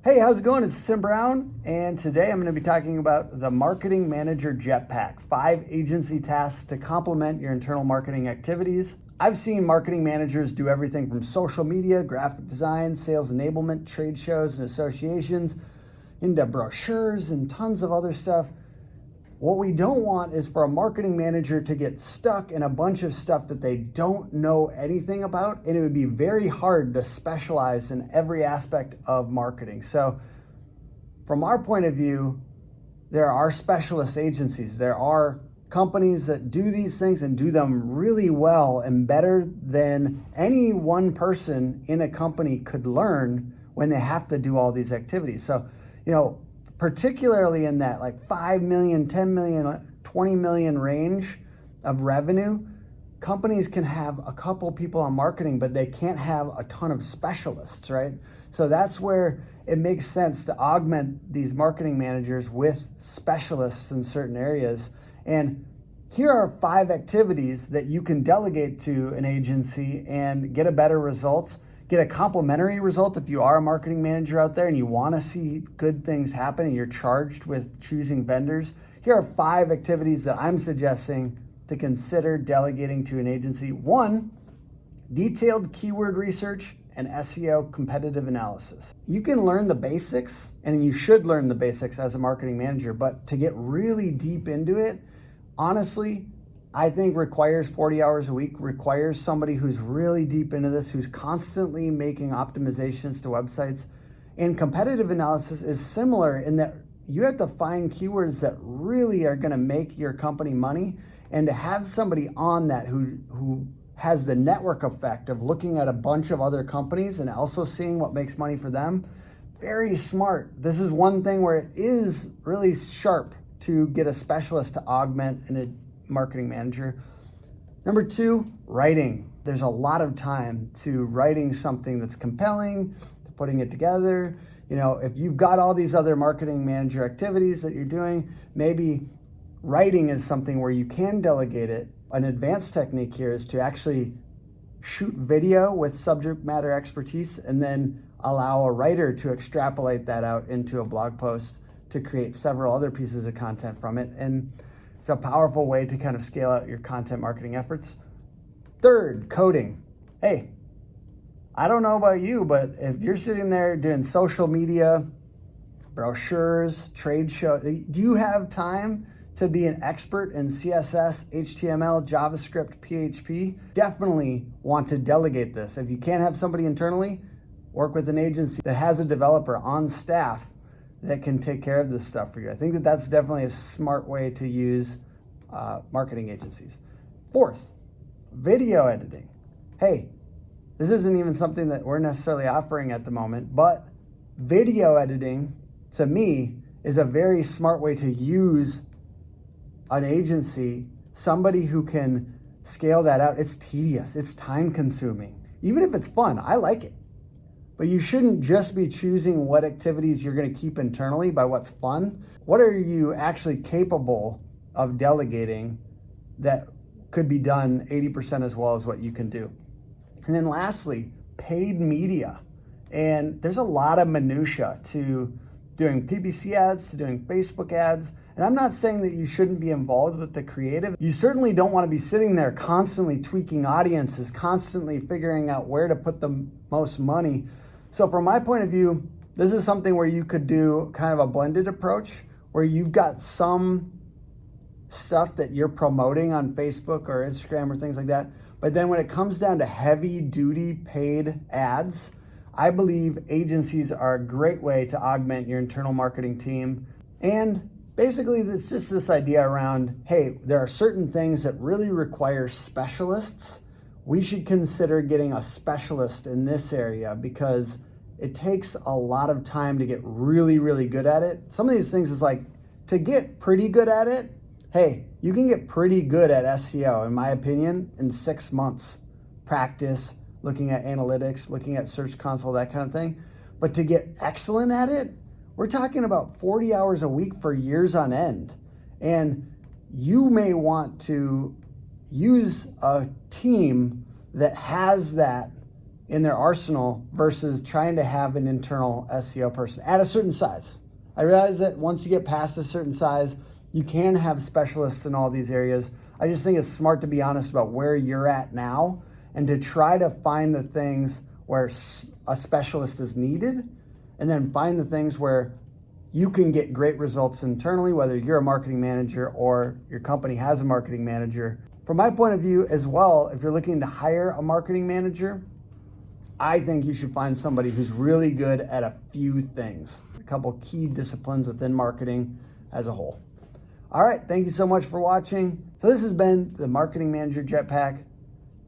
Hey, how's it going? It's Tim Brown, and today I'm going to be talking about the Marketing Manager Jetpack, 5 agency tasks to complement your internal marketing activities. I've seen marketing managers do everything from social media, graphic design, sales enablement, trade shows and associations, into brochures and tons of other stuff. What we don't want is for a marketing manager to get stuck in a bunch of stuff that they don't know anything about, and it would be very hard to specialize in every aspect of marketing. So from our point of view, there are specialist agencies. There are companies that do these things and do them really well and better than any one person in a company could learn when they have to do all these activities. So, particularly in that like 5 million, 10 million, 20 million range of revenue, companies can have a couple people on marketing, but they can't have a ton of specialists, right? So that's where it makes sense to augment these marketing managers with specialists in certain areas. And here are 5 activities that you can delegate to an agency and get a better results. Get a complimentary result if you are a marketing manager out there and you want to see good things happen and you're charged with choosing vendors. Here are 5 activities that I'm suggesting to consider delegating to an agency. 1, detailed keyword research and SEO competitive analysis. You can learn the basics, and you should learn the basics as a marketing manager, but to get really deep into it, honestly, I think requires 40 hours a week, requires somebody who's really deep into this, who's constantly making optimizations to websites. And competitive analysis is similar in that you have to find keywords that really are going to make your company money, and to have somebody on that who has the network effect of looking at a bunch of other companies and also seeing what makes money for them. Very smart. This is one thing where it is really sharp to get a specialist to augment in a marketing manager. Number 2, writing. There's a lot of time to writing something that's compelling, to putting it together. If you've got all these other marketing manager activities that you're doing, maybe writing is something where you can delegate it. An advanced technique here is to actually shoot video with subject matter expertise and then allow a writer to extrapolate that out into a blog post to create several other pieces of content from it. And it's a powerful way to kind of scale out your content marketing efforts. 3rd, coding. Hey, I don't know about you, but if you're sitting there doing social media, brochures, trade shows, do you have time to be an expert in CSS, HTML, JavaScript, PHP? Definitely want to delegate this. If you can't have somebody internally, work with an agency that has a developer on staff that can take care of this stuff for you. I think that that's definitely a smart way to use marketing agencies. 4th, video editing. Hey, this isn't even something that we're necessarily offering at the moment, but video editing to me is a very smart way to use an agency, somebody who can scale that out. It's tedious, it's time consuming. Even if it's fun, I like it. But you shouldn't just be choosing what activities you're going to keep internally by what's fun. What are you actually capable of delegating that could be done 80% as well as what you can do? And then lastly, paid media. And there's a lot of minutia to doing PPC ads, to doing Facebook ads. And I'm not saying that you shouldn't be involved with the creative. You certainly don't want to be sitting there constantly tweaking audiences, constantly figuring out where to put the most money. So from my point of view, this is something where you could do kind of a blended approach where you've got some stuff that you're promoting on Facebook or Instagram or things like that. But then when it comes down to heavy duty paid ads, I believe agencies are a great way to augment your internal marketing team. And basically it's just this idea around, hey, there are certain things that really require specialists. We should consider getting a specialist in this area because it takes a lot of time to get really, really good at it. Some of these things is like, to get pretty good at it, hey, you can get pretty good at SEO, in my opinion, in 6 months. Practice, looking at analytics, looking at Search Console, that kind of thing. But to get excellent at it, we're talking about 40 hours a week for years on end. And you may want to use a team that has that in their arsenal versus trying to have an internal SEO person at a certain size. I realize that once you get past a certain size, you can have specialists in all these areas. I just think it's smart to be honest about where you're at now and to try to find the things where a specialist is needed, and then find the things where you can get great results internally, whether you're a marketing manager or your company has a marketing manager. From my point of view as well, if you're looking to hire a marketing manager, I think you should find somebody who's really good at a few things, a couple key disciplines within marketing as a whole. All right, thank you so much for watching. So this has been the Marketing Manager Jetpack,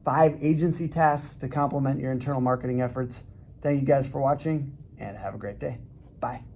5 agency tasks to complement your internal marketing efforts. Thank you guys for watching and have a great day. Bye.